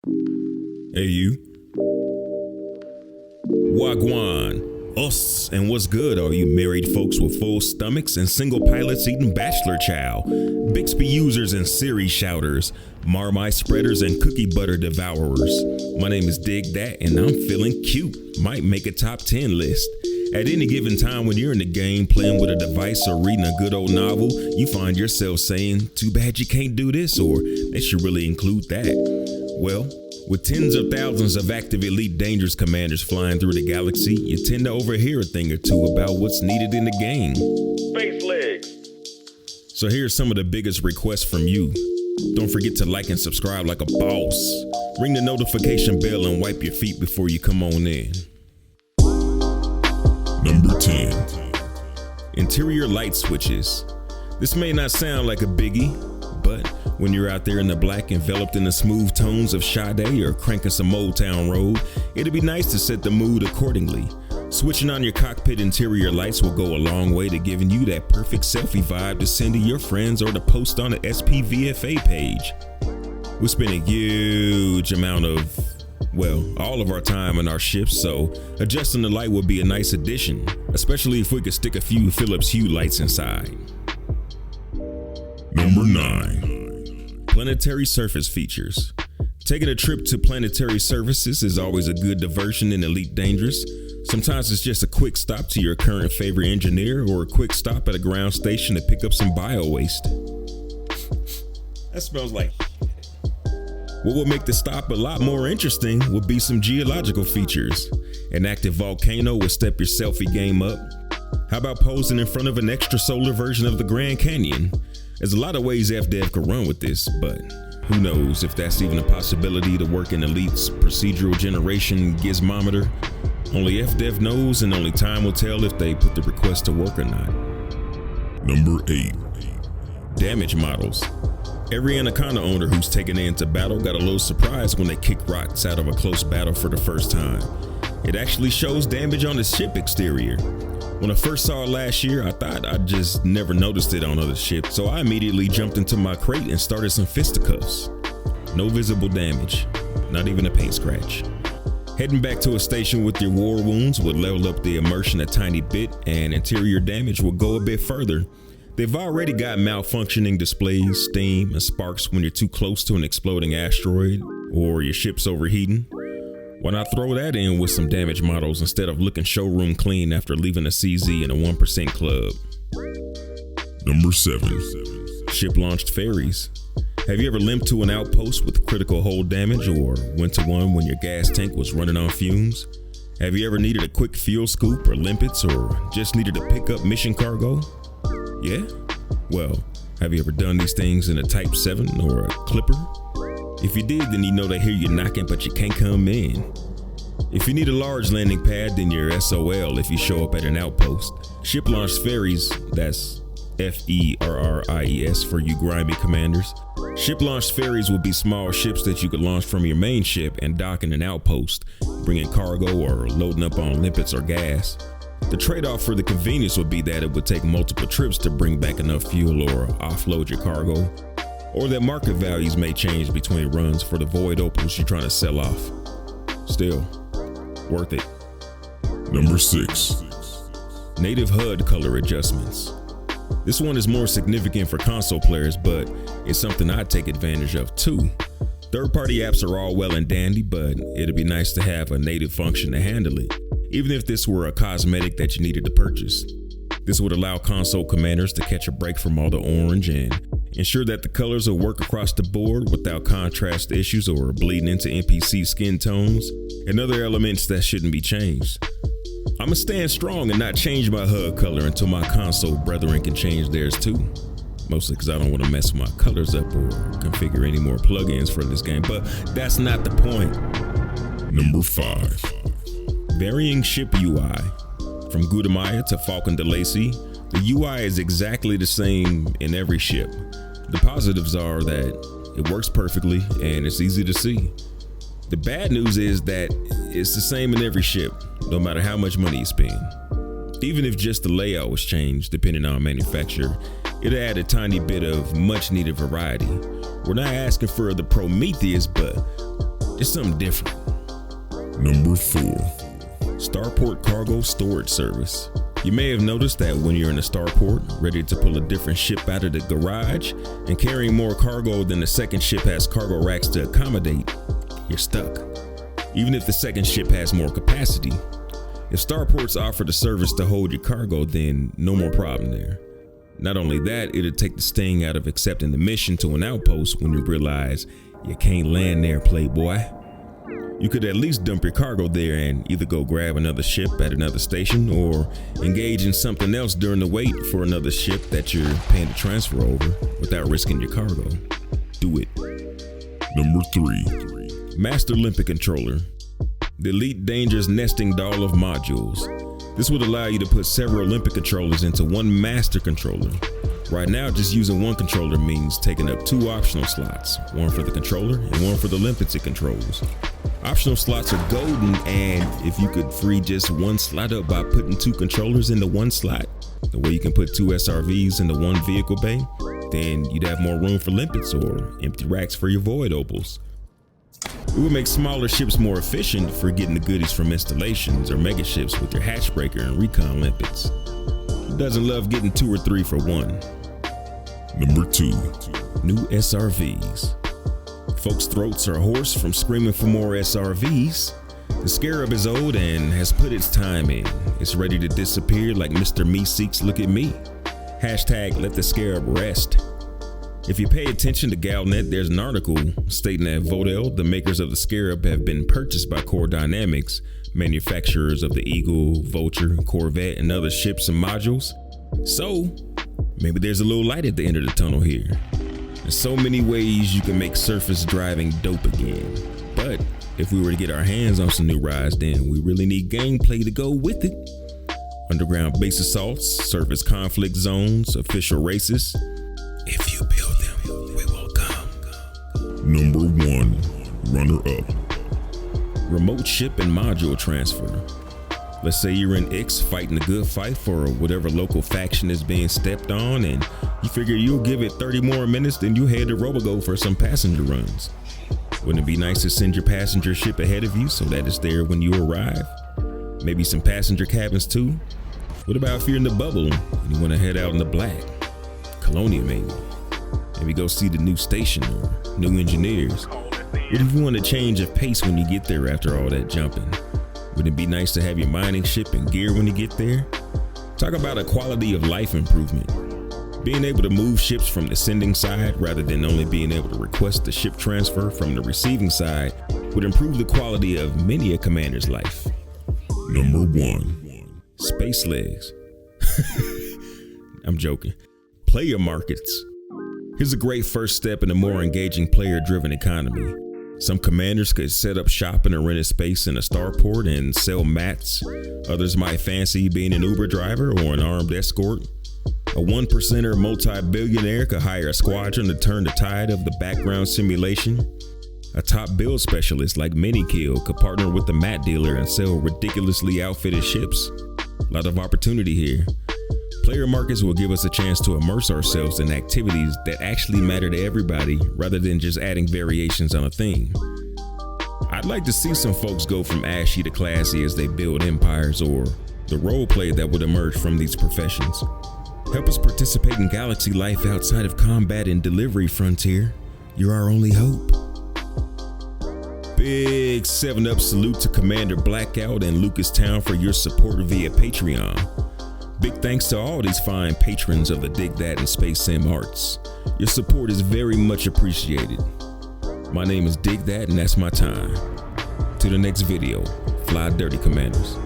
Hey you. Wagwan. Us, and what's good, all you married folks with full stomachs and single pilots eating bachelor chow, Bixby users and Siri shouters, Marmite spreaders and cookie butter devourers. My name is DigThat and I'm feeling cute, might make a top 10 list. At any given time when you're in the game playing with a device or reading a good old novel, you find yourself saying, too bad you can't do this, or they should really include that. Well, with tens of thousands of active elite dangerous commanders flying through the galaxy, you tend to overhear a thing or two about what's needed in the game. Space legs. So here's some of the biggest requests from you. Don't forget to like and subscribe like a boss. Ring the notification bell and wipe your feet before you come on in. Number 10. Interior light switches. This may not sound like a biggie, but when you're out there in the black enveloped in the smooth tones of Sade or cranking some Old Town Road, it'd be nice to set the mood accordingly. Switching on your cockpit interior lights will go a long way to giving you that perfect selfie vibe to send to your friends or to post on the SPVFA page. We spend a huge amount of, all of our time in our ships, so adjusting the light would be a nice addition, especially if we could stick a few Philips Hue lights inside. Number 9. Planetary surface features. Taking a trip to planetary surfaces is always a good diversion in Elite Dangerous. Sometimes it's just a quick stop to your current favorite engineer or a quick stop at a ground station to pick up some bio waste. That smells like. What would make the stop a lot more interesting would be some geological features. An active volcano would step your selfie game up. How about posing in front of an extra solar version of the Grand Canyon? There's a lot of ways FDev could run with this, but who knows if that's even a possibility to work in Elite's procedural generation gizmometer. Only FDev knows, and only time will tell if they put the request to work or not. Number 8. Damage models. Every Anaconda owner who's taken into battle got a little surprised when they kick rocks out of a close battle for the first time. It actually shows damage on the ship exterior. When I first saw it last year, I thought I'd just never noticed it on other ships, so I immediately jumped into my crate and started some fisticuffs. No visible damage, not even a paint scratch. Heading back to a station with your war wounds would level up the immersion a tiny bit, and interior damage will go a bit further. They've already got malfunctioning displays, steam, and sparks when you're too close to an exploding asteroid or your ship's overheating. Why not throw that in with some damage models instead of looking showroom clean after leaving a CZ in a 1% club? Number 7. Ship-launched ferries. Have you ever limped to an outpost with critical hull damage or went to one when your gas tank was running on fumes? Have you ever needed a quick fuel scoop or limpets or just needed to pick up mission cargo? Yeah? Well, have you ever done these things in a Type 7 or a Clipper? If you did, then you know they hear you knocking, but you can't come in. If you need a large landing pad, then you're SOL if you show up at an outpost. Ship-launched ferries, that's FERRIES for you grimy commanders. Ship-launched ferries will be small ships that you could launch from your main ship and dock in an outpost, bringing cargo or loading up on limpets or gas. The trade-off for the convenience would be that it would take multiple trips to bring back enough fuel or offload your cargo, or that market values may change between runs for the void opals you're trying to sell off. Still, worth it. Number 6. Native HUD color adjustments. This one is more significant for console players, but it's something I take advantage of too. Third-party apps are all well and dandy, but it'd be nice to have a native function to handle it, even if this were a cosmetic that you needed to purchase. This would allow console commanders to catch a break from all the orange and ensure that the colors will work across the board without contrast issues or bleeding into NPC skin tones and other elements that shouldn't be changed. I'ma stand strong and not change my HUD color until my console brethren can change theirs too. Mostly because I don't want to mess my colors up or configure any more plugins for this game, but that's not the point. Number 5. Varying ship UI. From Gudamaya to Falcon de Lacy, the UI is exactly the same in every ship. The positives are that it works perfectly and it's easy to see. The bad news is that it's the same in every ship, no matter how much money you spend. Even if just the layout was changed, depending on manufacturer, it'll add a tiny bit of much needed variety. We're not asking for the Prometheus, but It's something different. Number 4. Starport Cargo Storage Service. You may have noticed that when you're in a starport, ready to pull a different ship out of the garage and carrying more cargo than the second ship has cargo racks to accommodate, you're stuck. Even if the second ship has more capacity, if starports offer the service to hold your cargo, then no more problem there. Not only that, it'll take the sting out of accepting the mission to an outpost when you realize you can't land there, playboy. You could at least dump your cargo there and either go grab another ship at another station or engage in something else during the wait for another ship that you're paying to transfer over without risking your cargo. Do it. Number 3. Master Limpet Controller. The Elite Dangerous nesting doll of modules. This would allow you to put several Limpet controllers into one master controller. Right now, just using one controller means taking up 2 optional slots, one for the controller and one for the limpets it controls. Optional slots are golden, and if you could free just one slot up by putting 2 controllers into one slot, the way you can put 2 SRVs into one vehicle bay, then you'd have more room for limpets or empty racks for your void opals. It would make smaller ships more efficient for getting the goodies from installations or mega ships with your hatchbreaker and recon limpets. Who doesn't love getting 2 or 3 for 1? Number 2. New SRVs. Folks' throats are hoarse from screaming for more SRVs. The Scarab is old and has put its time in. It's ready to disappear like Mr. Meeseeks look at me. Hashtag let the Scarab rest. If you pay attention to Galnet, there's an article stating that Vodel, the makers of the Scarab, have been purchased by Core Dynamics, manufacturers of the Eagle, Vulture, Corvette, and other ships and modules. So, maybe there's a little light at the end of the tunnel here. There's so many ways you can make surface driving dope again. But if we were to get our hands on some new rides, then we really need gameplay to go with it. Underground base assaults, surface conflict zones, official races. If you build them, we will come. Number 1. Runner-up. Remote ship and module transfer. Let's say you're in X fighting a good fight for whatever local faction is being stepped on, and you figure you'll give it 30 more minutes, then you head to Robogo for some passenger runs. Wouldn't it be nice to send your passenger ship ahead of you so that it's there when you arrive? Maybe some passenger cabins too? What about if you're in the bubble and you want to head out in the black? Colonia maybe. Maybe go see the new station or new engineers. What if you want to change of pace when you get there after all that jumping? Wouldn't it be nice to have your mining ship and gear when you get there? Talk about a quality of life improvement. Being able to move ships from the sending side rather than only being able to request the ship transfer from the receiving side would improve the quality of many a commander's life. Number 1. Space legs. I'm joking. Player markets. Here's a great first step in a more engaging player-driven economy. Some commanders could set up shop in a rented space in a starport and sell mats. Others might fancy being an Uber driver or an armed escort. A 1%er multi-billionaire could hire a squadron to turn the tide of the background simulation. A top build specialist like Minikill could partner with the mat dealer and sell ridiculously outfitted ships. A lot of opportunity here. Player markets will give us a chance to immerse ourselves in activities that actually matter to everybody rather than just adding variations on a theme. I'd like to see some folks go from ashy to classy as they build empires, or the role play that would emerge from these professions. Help us participate in galaxy life outside of combat and delivery, Frontier. You're our only hope. Big 7-up salute to Commander Blackout and Lucas Town for your support via Patreon. Big thanks to all these fine patrons of the DigThat and Space Sim Arts. Your support is very much appreciated. My name is DigThat and that's my time. To the next video, fly dirty, Commanders.